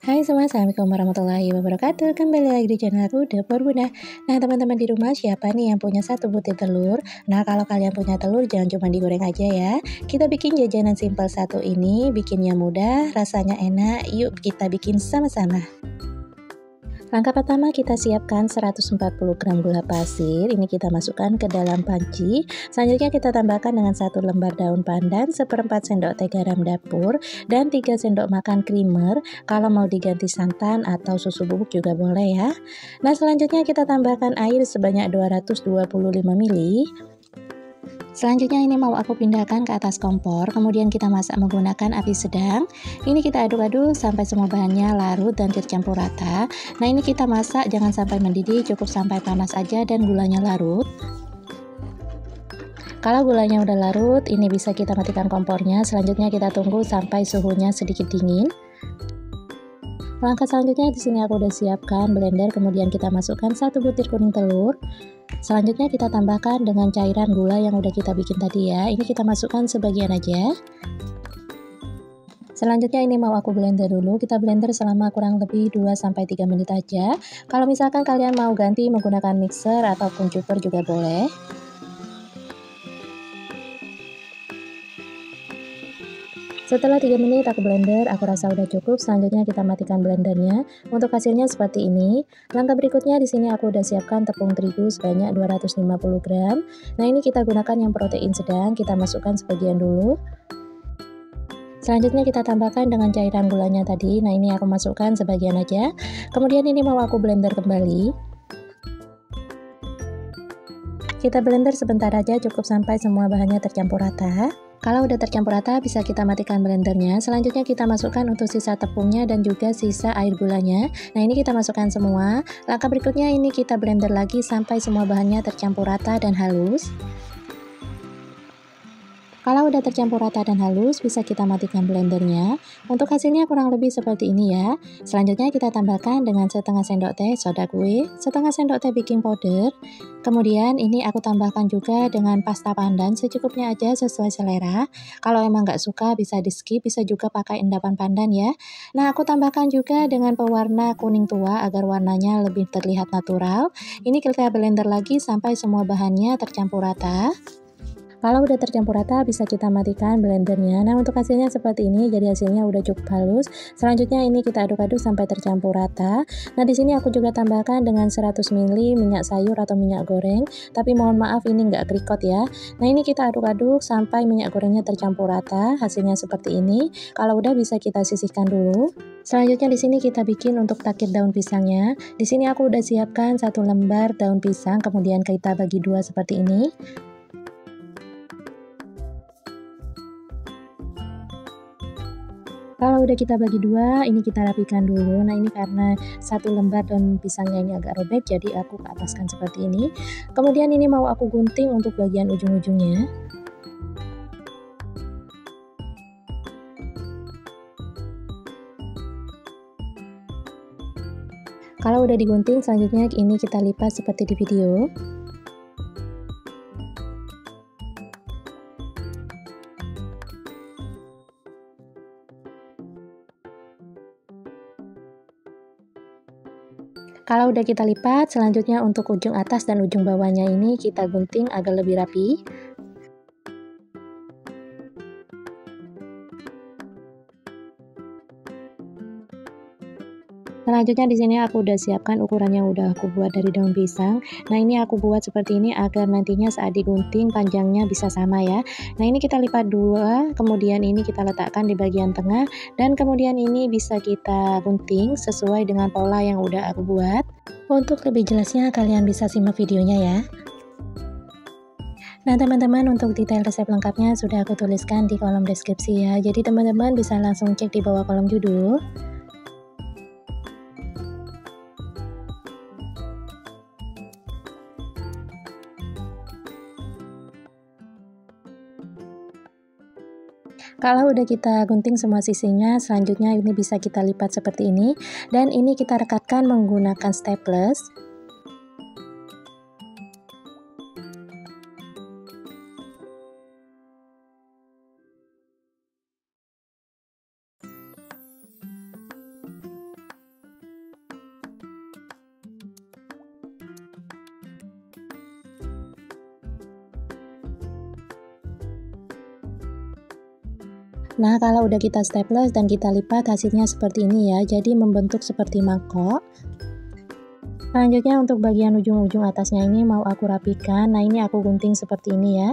Hai semua, Assalamualaikum warahmatullahi wabarakatuh. Kembali lagi di channel aku, Dapur Bunda. Nah, teman-teman di rumah, siapa nih yang punya satu butir telur? Nah, kalau kalian punya telur, jangan cuma digoreng aja ya. Kita bikin jajanan simpel satu ini, bikinnya mudah, rasanya enak. Yuk kita bikin sama-sama. Langkah pertama, kita siapkan 140 gram gula pasir. Ini kita masukkan ke dalam panci. Selanjutnya kita tambahkan dengan 1 lembar daun pandan, 1/4 sendok teh garam dapur, dan 3 sendok makan creamer. Kalau mau diganti santan atau susu bubuk juga boleh ya. Nah, selanjutnya kita tambahkan air sebanyak 225 ml. Selanjutnya ini mau aku pindahkan ke atas kompor, kemudian kita masak menggunakan api sedang. Ini kita aduk-aduk sampai semua bahannya larut dan tercampur rata. Nah, ini kita masak jangan sampai mendidih, cukup sampai panas aja dan gulanya larut. Kalau gulanya udah larut, ini bisa kita matikan kompornya. Selanjutnya kita tunggu sampai suhunya sedikit dingin. Langkah selanjutnya di sini aku udah siapkan blender, kemudian kita masukkan 1 butir kuning telur. Selanjutnya kita tambahkan dengan cairan gula yang udah kita bikin tadi ya. Ini kita masukkan sebagian aja. Selanjutnya ini mau aku blender dulu. Kita blender selama kurang lebih 2-3 menit aja. Kalau misalkan kalian mau ganti menggunakan mixer ataupun chopper juga boleh. Setelah 3 menit aku blender, aku rasa udah cukup. Selanjutnya kita matikan blendernya. Untuk hasilnya seperti ini. Langkah berikutnya di sini aku udah siapkan tepung terigu sebanyak 250 gram. Nah, ini kita gunakan yang protein sedang, kita masukkan sebagian dulu. Selanjutnya kita tambahkan dengan cairan gulanya tadi. Nah, ini aku masukkan sebagian aja. Kemudian ini mau aku blender kembali. Kita blender sebentar aja, cukup sampai semua bahannya tercampur rata. Kalau udah tercampur rata, bisa kita matikan blendernya. Selanjutnya kita masukkan untuk sisa tepungnya dan juga sisa air gulanya. Nah, ini kita masukkan semua. Langkah berikutnya ini kita blender lagi sampai semua bahannya tercampur rata dan halus. Kalau udah tercampur rata dan halus, bisa kita matikan blendernya. Untuk hasilnya kurang lebih seperti ini ya. Selanjutnya kita tambahkan dengan setengah sendok teh soda kue, setengah sendok teh baking powder. Kemudian ini aku tambahkan juga dengan pasta pandan secukupnya aja sesuai selera. Kalau emang nggak suka bisa di skip, bisa juga pakai endapan pandan ya. Nah, aku tambahkan juga dengan pewarna kuning tua agar warnanya lebih terlihat natural. Ini kita blender lagi sampai semua bahannya tercampur rata. Kalau udah tercampur rata, bisa kita matikan blendernya. Nah, untuk hasilnya seperti ini, jadi hasilnya udah cukup halus. Selanjutnya ini kita aduk-aduk sampai tercampur rata. Nah, di sini aku juga tambahkan dengan 100 ml minyak sayur atau minyak goreng. Tapi mohon maaf ini nggak krikot ya. Nah, ini kita aduk-aduk sampai minyak gorengnya tercampur rata. Hasilnya seperti ini. Kalau udah bisa kita sisihkan dulu. Selanjutnya di sini kita bikin untuk takir daun pisangnya. Di sini aku udah siapkan 1 lembar daun pisang, kemudian kita bagi 2 seperti ini. Kalau udah kita bagi 2, ini kita rapikan dulu. Nah, ini karena 1 lembar daun pisangnya ini agak robek, jadi aku ke ataskan seperti ini. Kemudian ini mau aku gunting untuk bagian ujung-ujungnya. Kalau udah digunting, selanjutnya ini kita lipat seperti di video. Kalau udah kita lipat, selanjutnya untuk ujung atas dan ujung bawahnya ini kita gunting agar lebih rapi. Selanjutnya di sini aku udah siapkan ukuran yang udah aku buat dari daun pisang. Nah, ini aku buat seperti ini agar nantinya saat digunting panjangnya bisa sama ya. Nah, ini kita lipat 2, kemudian ini kita letakkan di bagian tengah dan kemudian ini bisa kita gunting sesuai dengan pola yang udah aku buat. Untuk lebih jelasnya kalian bisa simak videonya ya. Nah, teman-teman, untuk detail resep lengkapnya sudah aku tuliskan di kolom deskripsi ya. Jadi teman-teman bisa langsung cek di bawah kolom judul. Kalau udah kita gunting semua sisinya, selanjutnya ini bisa kita lipat seperti ini. Dan ini kita rekatkan menggunakan staples. Nah, kalau udah kita staples dan kita lipat, hasilnya seperti ini ya, jadi membentuk seperti mangkok. Selanjutnya untuk bagian ujung-ujung atasnya ini mau aku rapikan. Nah, ini aku gunting seperti ini ya.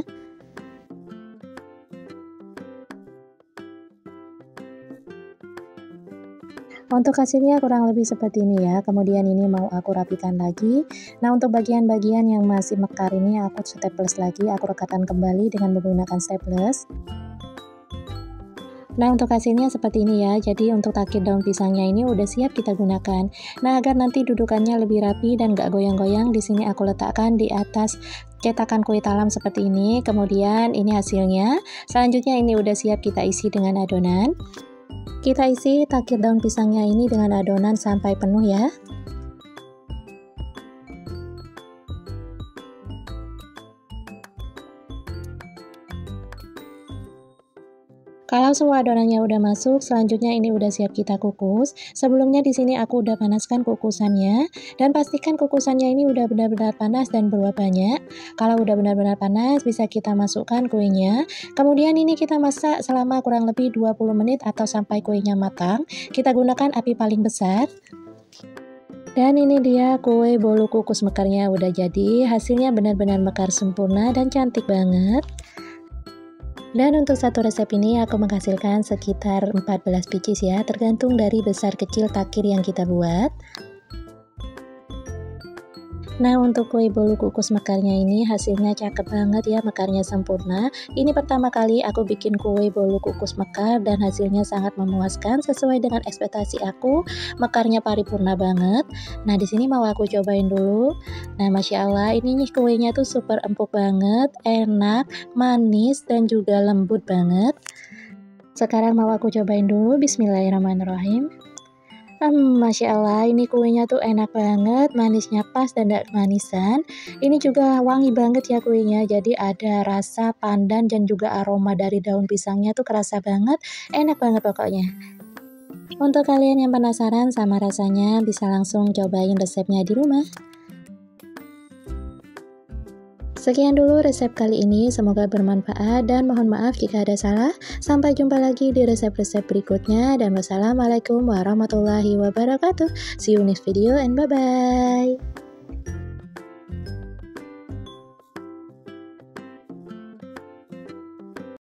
Untuk hasilnya kurang lebih seperti ini ya, kemudian ini mau aku rapikan lagi. Nah, untuk bagian-bagian yang masih mekar ini aku staples lagi, aku rekatkan kembali dengan menggunakan staples. Nah, untuk hasilnya seperti ini ya, jadi untuk takir daun pisangnya ini udah siap kita gunakan. Nah, agar nanti dudukannya lebih rapi dan gak goyang-goyang, di sini aku letakkan di atas cetakan kue talam seperti ini. Kemudian ini hasilnya. Selanjutnya ini udah siap kita isi dengan adonan. Kita isi takir daun pisangnya ini dengan adonan sampai penuh ya. Kalau semua adonannya udah masuk, selanjutnya ini udah siap kita kukus. Sebelumnya di sini aku udah panaskan kukusannya dan pastikan kukusannya ini udah benar-benar panas dan beruap banyak. Kalau udah benar-benar panas, bisa kita masukkan kuenya. Kemudian ini kita masak selama kurang lebih 20 menit atau sampai kuenya matang. Kita gunakan api paling besar. Dan ini dia kue bolu kukus mekarnya udah jadi. Hasilnya benar-benar mekar sempurna dan cantik banget. Dan untuk satu resep ini aku menghasilkan sekitar 14 pieces ya, tergantung dari besar kecil takir yang kita buat. Nah, untuk kue bolu kukus mekarnya ini hasilnya cakep banget ya, mekarnya sempurna. Ini pertama kali aku bikin kue bolu kukus mekar dan hasilnya sangat memuaskan sesuai dengan ekspektasi aku. Mekarnya paripurna banget. Nah, di sini mau aku cobain dulu. Nah, Masya Allah, ini nih kuenya tuh super empuk banget, enak, manis, dan juga lembut banget. Sekarang mau aku cobain dulu, bismillahirrahmanirrahim. Masya Allah, ini kuenya tuh enak banget, manisnya pas dan gak kemanisan. Ini juga wangi banget ya kuenya, jadi ada rasa pandan dan juga aroma dari daun pisangnya tuh kerasa banget, enak banget pokoknya. Untuk kalian yang penasaran sama rasanya, bisa langsung cobain resepnya di rumah. Sekian dulu resep kali ini, semoga bermanfaat dan mohon maaf jika ada salah. Sampai jumpa lagi di resep-resep berikutnya dan wassalamualaikum warahmatullahi wabarakatuh. See you next video and bye-bye.